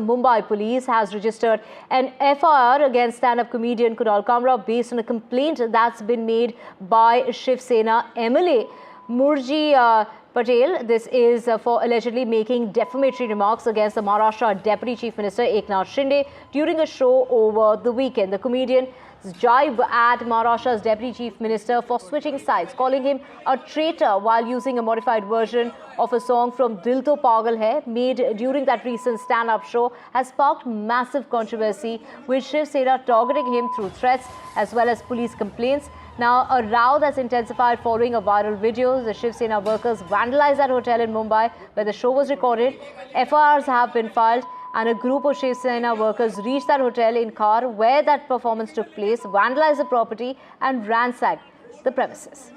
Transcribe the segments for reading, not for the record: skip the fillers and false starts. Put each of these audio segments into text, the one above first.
Mumbai police has registered an FIR against stand-up comedian Kunal Kamra based on a complaint that's been made by Shiv Sena MLA Murji Patel. This is for allegedly making defamatory remarks against the Maharashtra Deputy Chief Minister Eknath Shinde during a show over the weekend. The comedian jibed at Maharashtra's Deputy Chief Minister for switching sides, calling him a traitor while using a modified version of a song from Dil To Pagal Hai made during that recent stand-up show has sparked massive controversy, with Shiv Sena targeting him through threats as well as police complaints. Now, a row that's intensified following a viral video. The Shiv Sena workers vandalized that hotel in Mumbai where the show was recorded. FIRs have been filed, and a group of Shiv Sena workers reached that hotel in Khar where that performance took place, vandalized the property and ransacked the premises.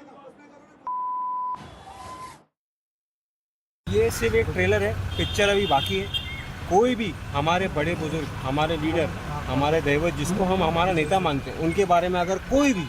ये सिर्फ एक trailer है, picture अभी बाकी है। कोई भी हमारे बड़े बुजुर्ग, हमारे लीडर, हमारे दैवत जिसको हम हमारा नेता मानते हैं, उनके बारे में अगर कोई भी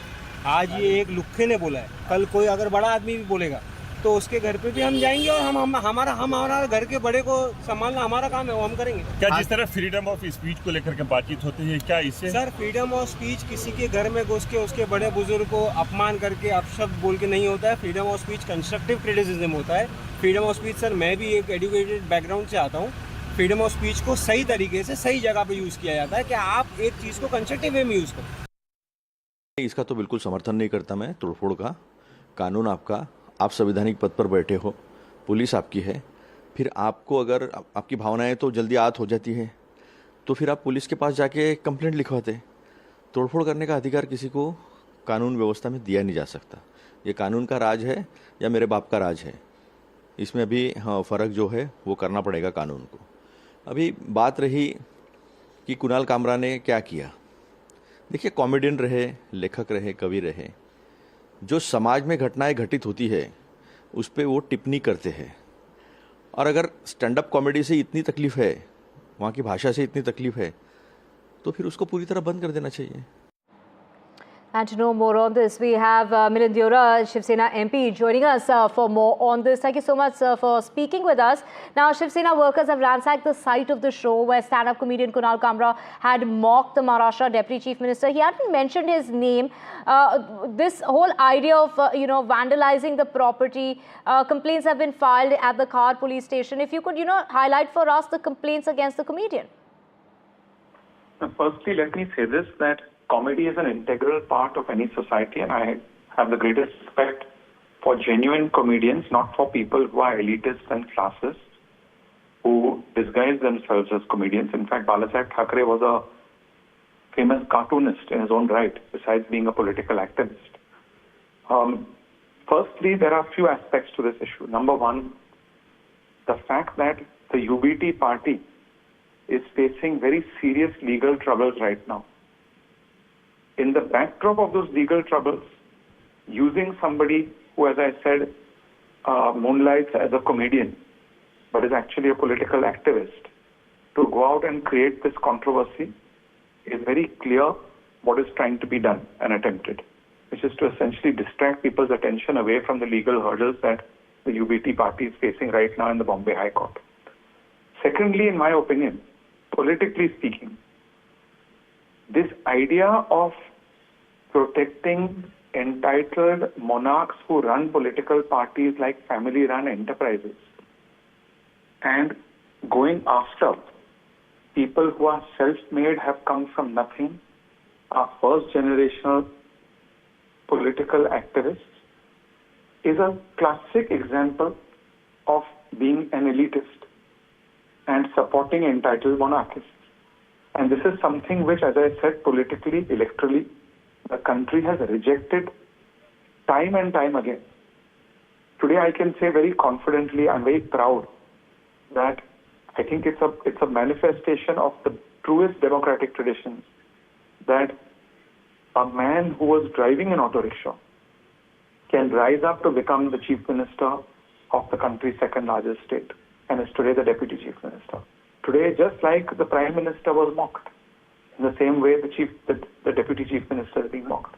आज ये एक लुक्खे ने बोला है, कल कोई अगर बड़ा आदमी भी बोलेगा तो उसके घर पे भी हम जाएंगे और हमारा घर के बड़े को संभालना हमारा काम है, वो हम करेंगे। क्या जिस तरह फ्रीडम ऑफ स्पीच को लेकर के बातचीत होती है, क्या इससे सर फ्रीडम ऑफ स्पीच किसी के घर में घुस के उसके बड़े बुजुर्ग को अपमान करके अपशब्द बोल के नहीं होता है। Freedom of speech constructive criticism होता है। फ्रीडम ऑफ स्पीच सर, मैं भी एक एजुकेटेड बैकग्राउंड से आता हूँ। फ्रीडम ऑफ स्पीच को सही तरीके से सही जगह पे यूज़ किया जाता है कि आप एक चीज़ को कंस्ट्रक्टिव वे में यूज़ करो। इसका तो बिल्कुल समर्थन नहीं करता मैं, तोड़फोड़ का। कानून आपका, आप संवैधानिक पद पर बैठे हो, पुलिस आपकी है, फिर आपको अगर आपकी भावनाएं तो जल्दी आहत हो जाती है तो फिर आप पुलिस के पास जाके कंप्लेंट लिखवाते। तोड़फोड़ करने का अधिकार किसी को कानून व्यवस्था में दिया नहीं जा सकता। ये कानून का राज है या मेरे बाप का राज है, इसमें अभी फ़र्क जो है वो करना पड़ेगा कानून को। अभी बात रही कि कुणाल कामरा ने क्या किया। देखिए, कॉमेडियन रहे, लेखक रहे, कवि रहे, जो समाज में घटनाएं घटित होती है उस पर वो टिप्पणी करते हैं। और अगर स्टैंड अप कॉमेडी से इतनी तकलीफ है, वहाँ की भाषा से इतनी तकलीफ है, तो फिर उसको पूरी तरह बंद कर देना चाहिए। And to know more on this, we have Milind Deora, Shiv Sena MP, joining us for more on this. Thank you so much for speaking with us. Now, Shiv Sena workers have ransacked the site of the show where stand-up comedian Kunal Kamra had mocked the Maharashtra Deputy Chief Minister. He hadn't mentioned his name. This whole idea of, vandalizing the property, complaints have been filed at the Khar police station. If you could, highlight for us the complaints against the comedian. Firstly, let me say this, that comedy is an integral part of any society, and I have the greatest respect for genuine comedians, not for people who are elitists and classes, who disguise themselves as comedians. In fact, Uddhav Thackeray was a famous cartoonist in his own right, besides being a political activist. Firstly, there are a few aspects to this issue. Number one, the fact that the UBT party is facing very serious legal troubles right now. In the backdrop of those legal troubles, using somebody who, as I said, moonlights as a comedian, but is actually a political activist, to go out and create this controversy is very clear what is trying to be done and attempted, which is to essentially distract people's attention away from the legal hurdles that the UBT party is facing right now in the Bombay High Court. Secondly, in my opinion, politically speaking, this idea of protecting entitled monarchs who run political parties like family-run enterprises and going after people who are self-made, have come from nothing, are first-generational political activists, is a classic example of being an elitist and supporting entitled monarchists. And this is something which, as I said, politically, electorally, the country has rejected time and time again. Today, I can say very confidently, I'm very proud that I think it's a manifestation of the truest democratic traditions that a man who was driving an auto rickshaw can rise up to become the chief minister of the country's second largest state and is today the deputy chief minister. Today, just like the Prime Minister was mocked, in the same way the Deputy Chief Minister is being mocked.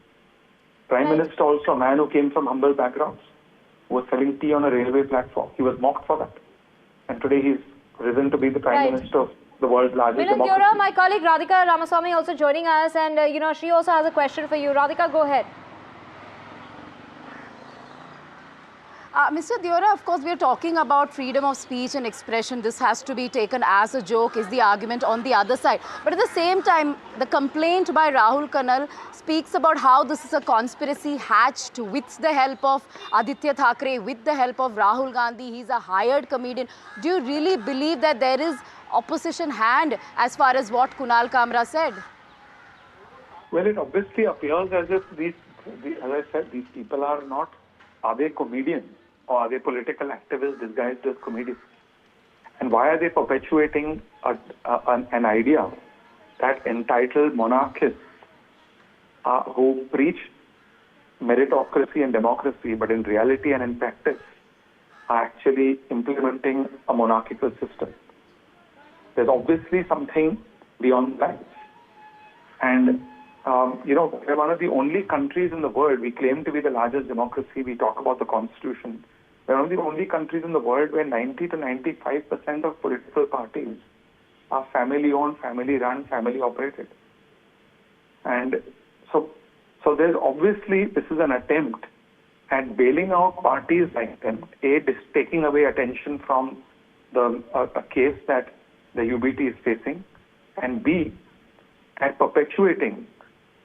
Prime Minister also, a man who came from humble backgrounds, who was selling tea on a railway platform. He was mocked for that. And today he's risen to be the Prime Minister of the world's largest Milan democracy. Deora, my colleague Radhika Ramaswamy also joining us, and she also has a question for you. Radhika, go ahead. Mr. Deora, of course, we are talking about freedom of speech and expression. This has to be taken as a joke, is the argument on the other side. But at the same time, the complaint by Rahul Kanal speaks about how this is a conspiracy hatched with the help of Aditya Thackeray, with the help of Rahul Gandhi. He's a hired comedian. Do you really believe that there is opposition hand as far as what Kunal Kamra said? Well, it obviously appears as if as I said, these people are they comedians or are they political activists disguised as comedians? And why are they perpetuating an idea that entitled monarchists who preach meritocracy and democracy, but in reality and in practice are actually implementing a monarchical system? There's obviously something beyond that. And we're one of the only countries in the world, we claim to be the largest democracy, we talk about the constitution. We're one of the only countries in the world where 90 to 95% of political parties are family-owned, family-run, family-operated. And so there's obviously, this is an attempt at bailing out parties like them, A, taking away attention from a case that the UBT is facing, and B, at perpetuating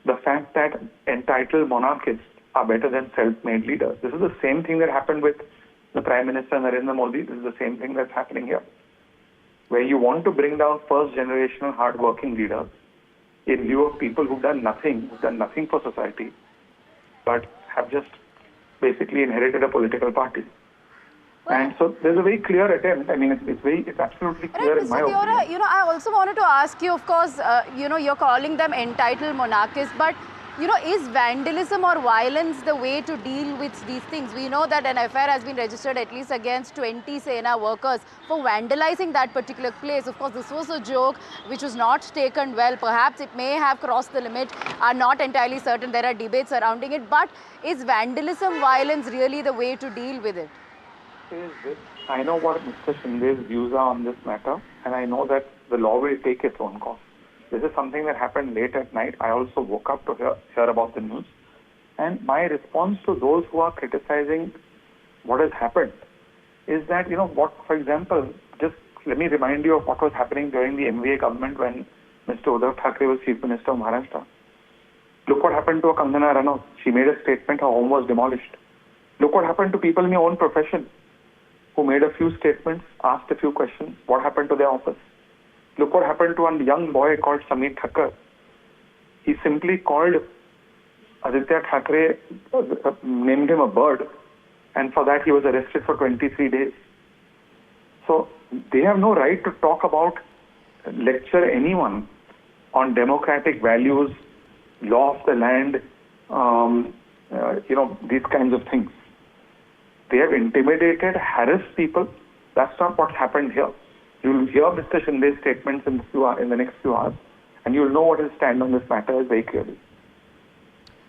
the fact that entitled monarchists are better than self-made leaders. This is the same thing that happened with the Prime Minister Narendra Modi. This is the same thing that's happening here, where you want to bring down first-generational hard-working leaders in view of people who've done nothing for society, but have just basically inherited a political party. And so there's a very clear attempt. I mean, it's absolutely clear in my opinion. I also wanted to ask you, of course, you're calling them entitled monarchists, but, is vandalism or violence the way to deal with these things? We know that an FIR has been registered at least against 20 Sena workers for vandalizing that particular place. Of course, this was a joke which was not taken well. Perhaps it may have crossed the limit. I'm not entirely certain. There are debates surrounding it. But is vandalism, violence really the way to deal with it? I know what Mr. Shinde's views are on this matter, and I know that the law will take its own course. This is something that happened late at night. I also woke up to hear about the news. And my response to those who are criticizing what has happened is that, for example, just let me remind you of what was happening during the MVA government when Mr. Uddhav Thackeray was Chief Minister of Maharashtra. Look what happened to Kangana Ranaut. She made a statement, her home was demolished. Look what happened to people in your own profession who made a few statements, asked a few questions. What happened to their office? Look what happened to a young boy called Samir Thakkar. He simply called Aditya Thackeray, named him a bird, and for that he was arrested for 23 days. So they have no right to talk about, lecture anyone on democratic values, law of the land, these kinds of things. They have intimidated, harassed people. That's not what happened here. You'll hear Mr. Shinde's statements in the next few hours, and you'll know what his stand on this matter is very clearly.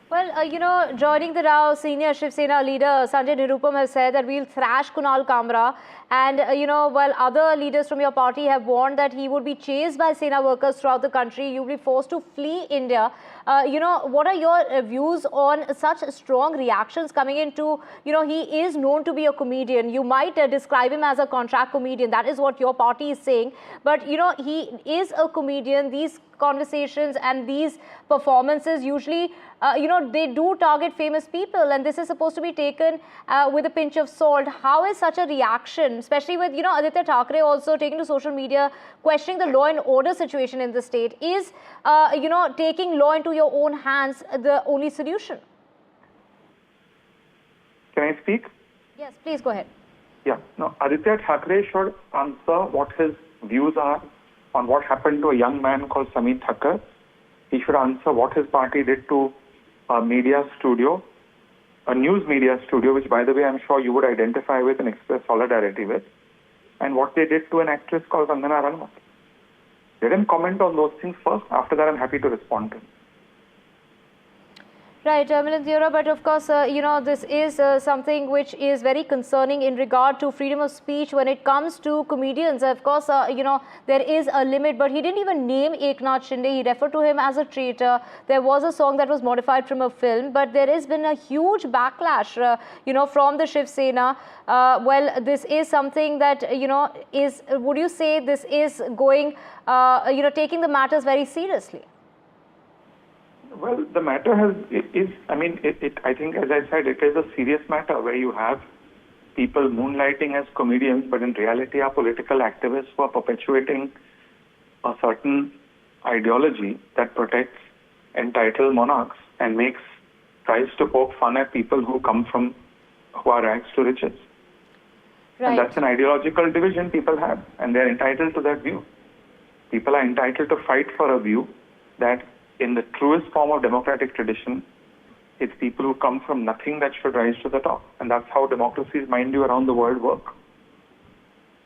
Well, joining the row, senior Shiv Sena leader Sanjay Nirupam has said that we'll thrash Kunal Kamra. And, while other leaders from your party have warned that he would be chased by Sena workers throughout the country, you'll be forced to flee India. What are your views on such strong reactions coming into, he is known to be a comedian. You might describe him as a contract comedian. That is what your party is saying. But, he is a comedian. These conversations and these performances usually, they do target famous people, and this is supposed to be taken with a pinch of salt. How is such a reaction, especially with, Aditya Thackeray also taking to social media, questioning the law and order situation in the state? Is, taking law into your own hands the only solution? Can I speak? Yes, please go ahead. Yeah. No, Aditya Thackeray should answer what his views are on what happened to a young man called Samir Thakkar. He should answer what his party did to a media studio, a news media studio, which, by the way, I'm sure you would identify with and express solidarity with, and what they did to an actress called Kangana Ranaut. Let him comment on those things first. After that, I'm happy to respond to him. Right, Milind, but of course, this is something which is very concerning in regard to freedom of speech when it comes to comedians. Of course, there is a limit, but he didn't even name Eknath Shinde. He referred to him as a traitor. There was a song that was modified from a film, but there has been a huge backlash, from the Shiv Sena. Well, this is something that, would you say this is going, taking the matters very seriously? Well, the matter I think, as I said, it is a serious matter where you have people moonlighting as comedians, but in reality are political activists who are perpetuating a certain ideology that protects entitled monarchs and tries to poke fun at people who are rags to riches. Right. And that's an ideological division people have, and they're entitled to that view. People are entitled to fight for a view that in the truest form of democratic tradition, it's people who come from nothing that should rise to the top. And that's how democracies, mind you, around the world work.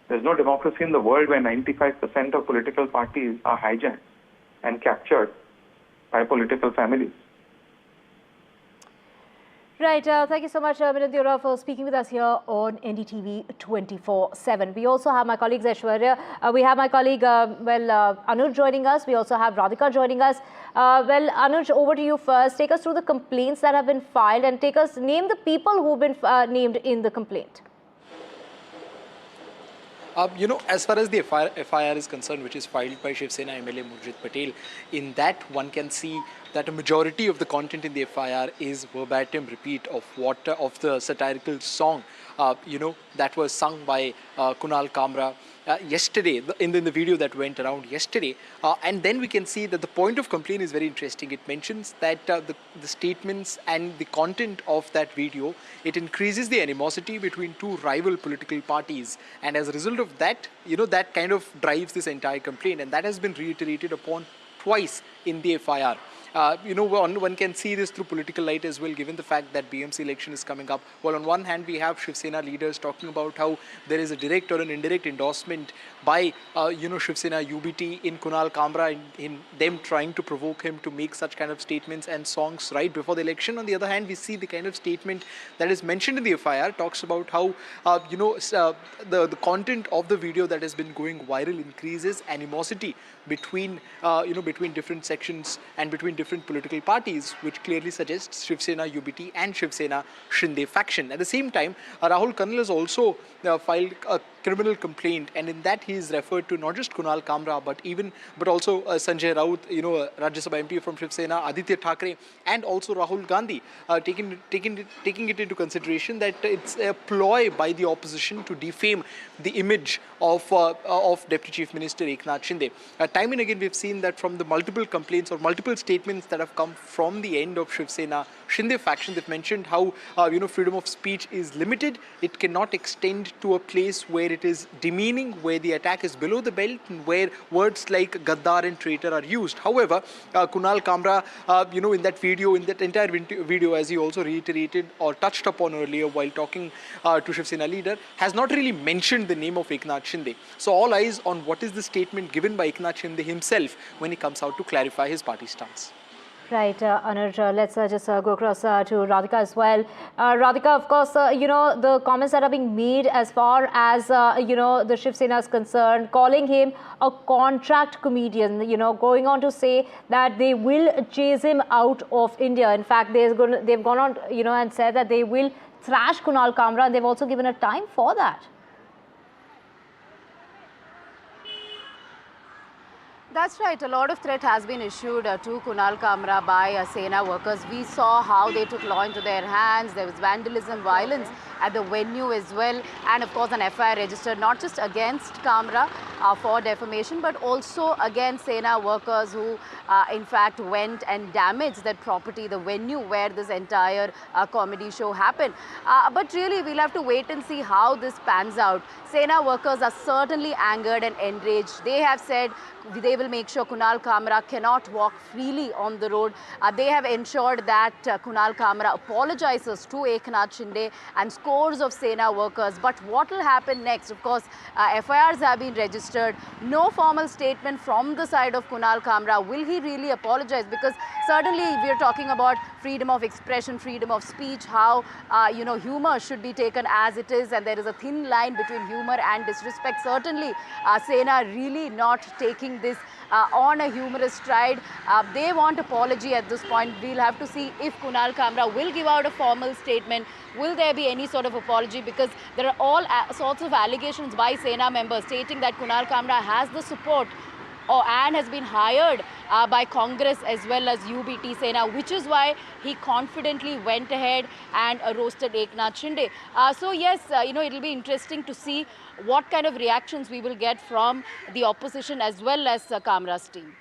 There's no democracy in the world where 95% of political parties are hijacked and captured by political families. Right. Thank you so much, Milind, for speaking with us here on NDTV 24/7. We also have my colleagues Aishwarya. We have my colleague, Anuj joining us. We also have Radhika joining us. Anuj, over to you first. Take us through the complaints that have been filed and name the people who've been named in the complaint. As far as the FIR is concerned, which is filed by Shiv Sena MLA Murjit Patel, in that one can see that a majority of the content in the FIR is verbatim repeat of the satirical song, that was sung by Kunal Kamra yesterday, in the video that went around yesterday. And then we can see that the point of complaint is very interesting. It mentions that the statements and the content of that video, it increases the animosity between two rival political parties. And as a result of that, that kind of drives this entire complaint. And that has been reiterated upon twice in the FIR. One can see this through political light as well, given the fact that BMC election is coming up. Well, on one hand, we have Shiv Sena leaders talking about how there is a direct or an indirect endorsement by, Shiv Sena UBT in Kunal Kamra, in them trying to provoke him to make such kind of statements and songs right before the election. On the other hand, we see the kind of statement that is mentioned in the FIR talks about how, the content of the video that has been going viral increases animosity between, between different sections and between different political parties, which clearly suggests Shiv Sena UBT and Shiv Sena Shinde faction. At the same time, Rahul Kannal has also filed a criminal complaint, and in that he is referred to not just Kunal Kamra but also Sanjay Raut, Rajya Sabha MP from Shiv Sena, Uddhav Thackeray, and also Rahul Gandhi, taking it into consideration that it's a ploy by the opposition to defame the image of Deputy Chief Minister Eknath Shinde. Time and again we've seen that from the multiple complaints or multiple statements that have come from the end of Shiv Sena Shinde faction, they've mentioned how freedom of speech is limited. It cannot extend to a place where it is demeaning, where the attack is below the belt, and where words like Gaddar and traitor are used. However, Kunal Kamra, in that video, in that entire video, as he also reiterated or touched upon earlier while talking to Shiv Sena leader, has not really mentioned the name of Eknath Shinde. So all eyes on what is the statement given by Eknath Shinde himself when he comes out to clarify his party stance. Right, Anuj, let's just go across to Radhika as well. Radhika, of course, the comments that are being made as far as, the Shiv Sena is concerned, calling him a contract comedian, going on to say that they will chase him out of India. In fact, they've gone on, and said that they will thrash Kunal Kamra, and they've also given a time for that. That's right. A lot of threat has been issued to Kunal Kamra by Sena workers. We saw how they took law into their hands. There was vandalism, violence at the venue as well. And of course, an FIR registered not just against Kamra for defamation, but also against Sena workers who, in fact, went and damaged that property, the venue where this entire comedy show happened. But really, we'll have to wait and see how this pans out. Sena workers are certainly angered and enraged. They have said they will make sure Kunal Kamra cannot walk freely on the road. They have ensured that Kunal Kamra apologizes to Eknath Shinde and scores of Sena workers. But what will happen next? Of course, FIRs have been registered. No formal statement from the side of Kunal Kamra. Will he really apologize? Because certainly we are talking about freedom of expression, freedom of speech, how, humor should be taken as it is, and there is a thin line between humor and disrespect. Certainly, Sena really not taking this on a humorous stride. They want apology at this point. We'll have to see if Kunal Kamra will give out a formal statement. Will there be any sort of apology? Because there are all sorts of allegations by Sena members stating that Kunal Kamra has the support and has been hired by Congress as well as UBT Sena, which is why he confidently went ahead and roasted Eknath Shinde. So yes, it'll be interesting to see what kind of reactions we will get from the opposition as well as Kamra's team.